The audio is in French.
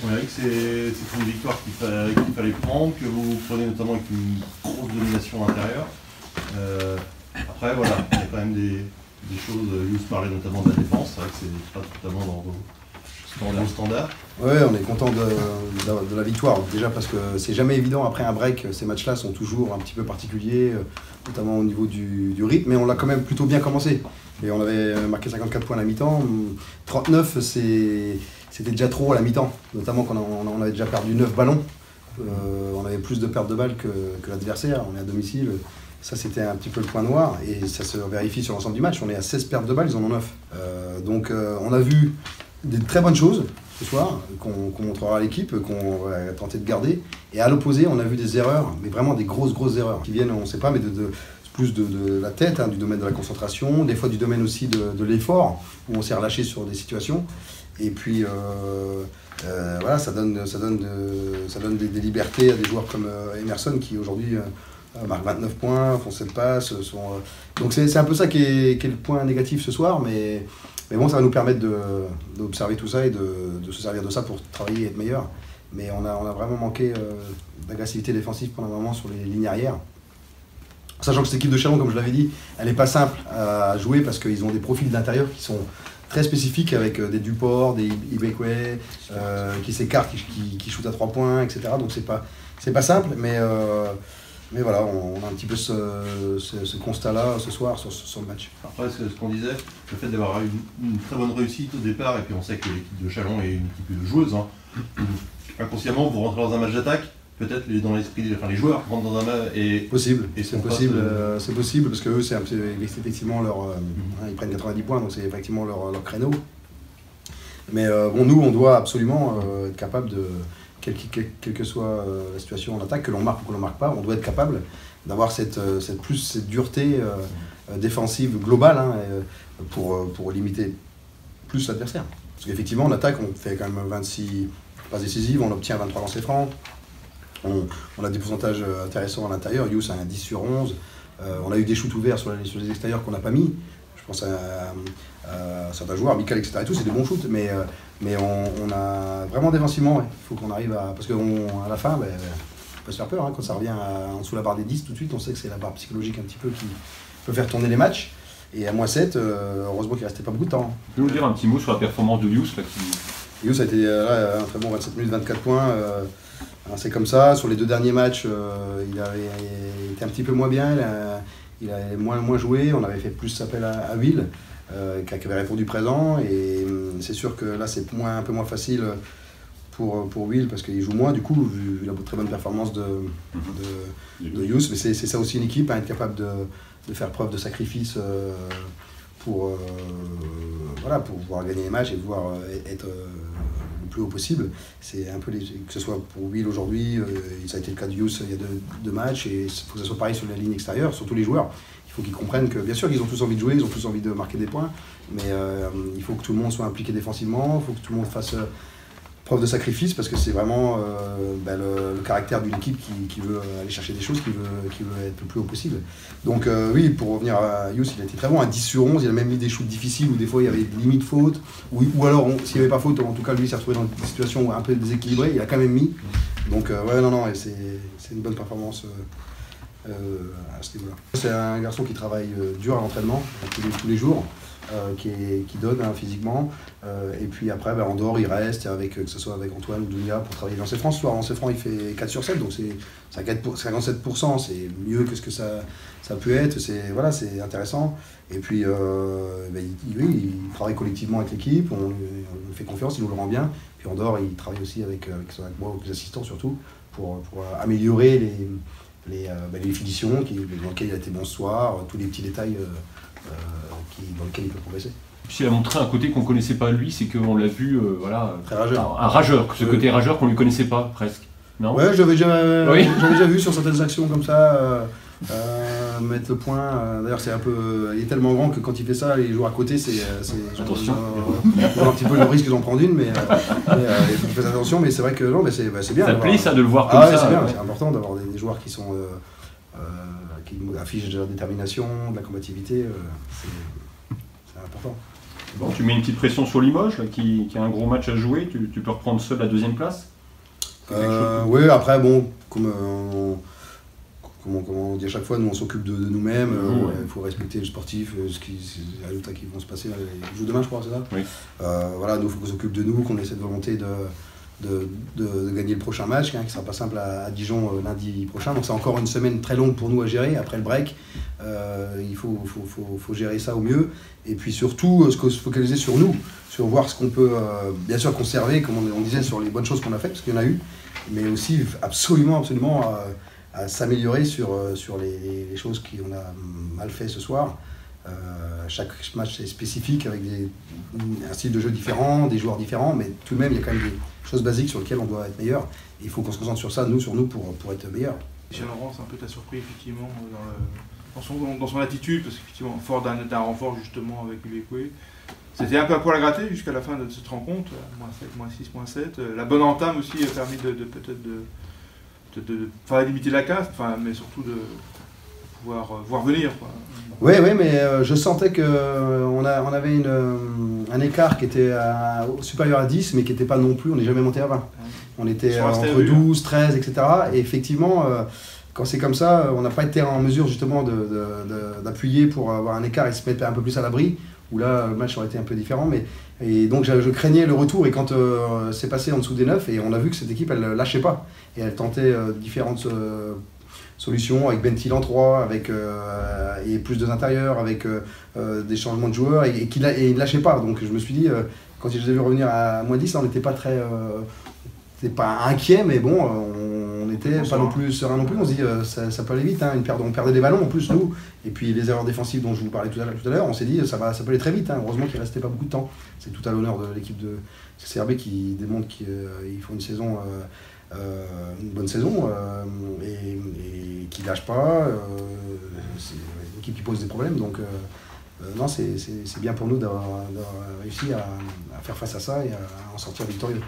On dirait que c'est une victoire qu'il fallait prendre, que vous prenez notamment avec une grosse domination intérieure. Après, voilà, il y a quand même des choses. Yous parlait notamment de la défense, c'est vrai que c'est pas totalement dans vos standards. Oui, on est content de la victoire. Déjà parce que c'est jamais évident après un break. Ces matchs-là sont toujours un petit peu particuliers, notamment au niveau du rythme, mais on l'a quand même plutôt bien commencé. Et on avait marqué 54 points à la mi-temps. 39, c'était déjà trop à la mi-temps, notamment quand on avait déjà perdu 9 ballons. On avait plus de pertes de balles que l'adversaire, on est à domicile. Ça, c'était un petit peu le point noir et ça se vérifie sur l'ensemble du match. On est à 16 pertes de balles, ils en ont 9. Donc on a vu des très bonnes choses ce soir, qu'on montrera à l'équipe, qu'on va tenter de garder. Et à l'opposé, on a vu des erreurs, mais vraiment des grosses erreurs, qui viennent, on ne sait pas, mais plus de la tête, hein, du domaine de la concentration, des fois du domaine aussi de l'effort, où on s'est relâché sur des situations. Et puis, voilà, ça donne des libertés à des joueurs comme Emerson, qui aujourd'hui marque 29 points, font 7 passes. Donc c'est un peu ça qui est le point négatif ce soir, mais bon, ça va nous permettre d'observer tout ça et de se servir de ça pour travailler et être meilleur. Mais on a vraiment manqué d'agressivité défensive pendant un moment sur les lignes arrières. Sachant que cette équipe de Chalon, comme je l'avais dit, elle n'est pas simple à jouer parce qu'ils ont des profils d'intérieur qui sont très spécifiques avec des Duport, des Ibekwe, qui s'écartent, qui shootent à 3 points, etc. Donc c'est pas simple, mais voilà, on a un petit peu ce constat-là ce soir sur le match. Après, ce qu'on disait, le fait d'avoir eu une très bonne réussite au départ, et puis on sait que l'équipe de Chalon est une équipe de joueuses, hein. Inconsciemment, vous rentrez dans un match d'attaque, peut-être dans l'esprit, les joueurs rentrent dans un match et... Possible, c'est possible, parce que eux, c'est effectivement ils prennent 90 points, donc c'est effectivement leur créneau. Mais bon, nous, on doit absolument être capable de... Quelle que soit la situation en attaque, que l'on marque ou que l'on ne marque pas, on doit être capable d'avoir cette dureté défensive globale, hein, pour limiter plus l'adversaire. Parce qu'effectivement, en attaque, on fait quand même 26 passes décisives, on obtient 23 lancers francs, on a des pourcentages intéressants à l'intérieur. Yous a un 10 sur 11, on a eu des shoots ouverts sur les extérieurs qu'on n'a pas mis. Je pense à certains joueurs, Michael, etc. Et tout, c'est des bons shoots, mais on a vraiment défensivement, il faut qu'on arrive à... Parce qu'à la fin, on peut se faire peur, hein, quand ça revient en dessous la barre des 10, tout de suite, on sait que c'est la barre psychologique un petit peu qui peut faire tourner les matchs. Et à -7, heureusement qu'il ne restait pas beaucoup de temps. Tu peux nous dire un petit mot sur la performance de Yous Yous a été là, un très bon 27 minutes, 24 points. C'est comme ça, sur les 2 derniers matchs, il était un petit peu moins bien, il avait moins joué, on avait fait plus appel à Will, qui avait répondu présent, et c'est sûr que là c'est un peu moins facile pour Will parce qu'il joue moins du coup, vu la très bonne performance de Yous, mais c'est ça aussi une équipe, hein, être capable de faire preuve de sacrifice pour pouvoir gagner les matchs et pouvoir être le plus haut possible. C'est un peu que ce soit pour Will aujourd'hui, ça a été le cas de Yous il y a deux matchs, et il faut que ce soit pareil sur la ligne extérieure, surtout les joueurs. Il faut qu'ils comprennent que bien sûr qu'ils ont tous envie de jouer, ils ont tous envie de marquer des points, mais il faut que tout le monde soit impliqué défensivement, il faut que tout le monde fasse preuve de sacrifice, parce que c'est vraiment le caractère d'une équipe qui veut aller chercher des choses, qui veut être le plus haut possible. Donc oui, pour revenir à Yous, il a été très bon, à 10 sur 11, il a même mis des shoots difficiles où des fois il y avait limite faute, ou alors s'il n'y avait pas faute, en tout cas lui il s'est retrouvé dans des situations un peu déséquilibrées, il a quand même mis. Donc ouais, non, c'est une bonne performance à ce niveau-là. C'est un garçon qui travaille dur à l'entraînement, tous les jours. Qui donne, hein, physiquement, et puis après en dehors il reste que ce soit avec Antoine ou Dounia pour travailler lancer franc. Ce soir lancer franc il fait 4 sur 7, donc c'est 57%, c'est mieux que ce que ça peut être, c'est intéressant. Et puis il travaille collectivement avec l'équipe, on lui fait confiance, il nous le rend bien. Puis en dehors il travaille aussi avec moi, avec les assistants surtout, pour améliorer les finitions dans lesquelles il a été bon ce soir, tous les petits détails dans lequel il peut progresser. Puis il a montré un côté qu'on ne connaissait pas lui, c'est qu'on l'a vu, très rageur. Un rageur, ce côté rageur qu'on ne lui connaissait pas, presque. Non ? Ouais, j'avais déjà vu sur certaines actions comme ça, mettre le point. D'ailleurs, c'est un peu, il est tellement grand que quand il fait ça, les joueurs à côté, attention. Un petit peu le risque d'en prendre une, mais il faut qu'il fasse attention. Mais c'est vrai que non, mais c'est bien. Ça te plaît ça de le voir comme ça. C'est bien, c'est important d'avoir des joueurs qui sont qui affichent de la détermination, de la combativité, c'est important. Bon, tu mets une petite pression sur Limoges, là, qui a un gros match à jouer. Tu peux reprendre seul la deuxième place. Oui, après, bon, comme on dit à chaque fois, nous on s'occupe de nous-mêmes, il faut respecter le sportif, les résultats qui vont se passer. Ils jouent demain, je crois, c'est ça? Oui. Voilà, nous il faut qu'on s'occupe de nous, qu'on ait cette volonté de gagner le prochain match, qui sera pas simple à Dijon lundi prochain. Donc c'est encore une semaine très longue pour nous à gérer après le break. Il faut gérer ça au mieux. Et puis surtout, se focaliser sur nous, sur voir ce qu'on peut bien sûr conserver, comme on disait, sur les bonnes choses qu'on a faites, parce qu'il y en a eu, mais aussi absolument à s'améliorer sur les choses qu'on a mal fait ce soir. Chaque match est spécifique avec un style de jeu différent, des joueurs différents, mais tout de même il y a quand même des choses basiques sur lesquelles on doit être meilleur. Et il faut qu'on se concentre sur ça, sur nous pour être meilleur. Michel Laurent, c'est un peu ta surprise effectivement dans son attitude, parce qu'effectivement fort d'un renfort justement avec Uwekwe. C'était un peu à poil à gratter jusqu'à la fin de cette rencontre, -7, -6, -7. La bonne entame aussi a permis peut-être de limiter la casse, mais surtout de pouvoir voir venir. Oui, mais je sentais qu'on avait un écart qui était supérieur à 10, mais qui n'était pas non plus, on n'est jamais monté à 20. On était entre 12, 13, etc. Et effectivement, quand c'est comme ça, on n'a pas été en mesure justement d'appuyer pour avoir un écart et se mettre un peu plus à l'abri, où là, le match aurait été un peu différent. Et donc je craignais le retour, et quand c'est passé en dessous des 9, et on a vu que cette équipe, elle ne lâchait pas. Et elle tentait différentes solutions, avec Bentil en 3, et plus de intérieurs, avec des changements de joueurs, et il ne lâchait pas. Donc je me suis dit, quand je les ai vus revenir à -10, là, on n'était pas très... pas inquiet, mais bon, on n'était pas non plus serein non plus. On se dit, ça peut aller vite, hein. On perdait des ballons en plus, nous. Et puis les erreurs défensives dont je vous parlais tout à l'heure, on s'est dit, ça peut aller très vite, hein. Heureusement qu'il ne restait pas beaucoup de temps. C'est tout à l'honneur de l'équipe de CRB qui démontre qu'ils font une bonne saison, et qui ne lâche pas. C'est une équipe qui pose des problèmes, donc non, c'est bien pour nous d'avoir réussi à faire face à ça et à en sortir victorieux.